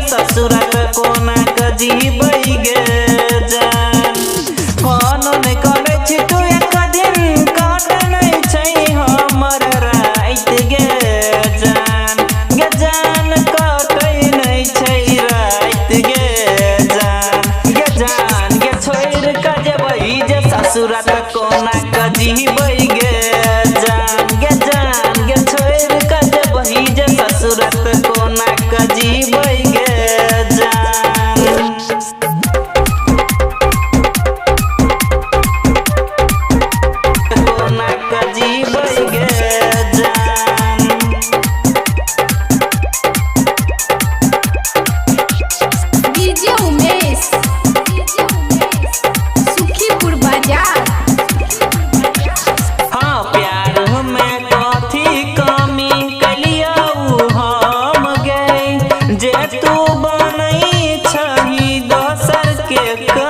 ससुरात कोना कजीबै गे जान फोन नै करै छी तू एक दिन काट नै छै हमर रात गे जान काटै नै छै रात गे जान गे छोड़ के जेबै जे ससुरात कोना कजीबै गे जान गे छोड़ के जेबै जे ससुरात कोना कजीबै गे जे तू बनै छही दोसर के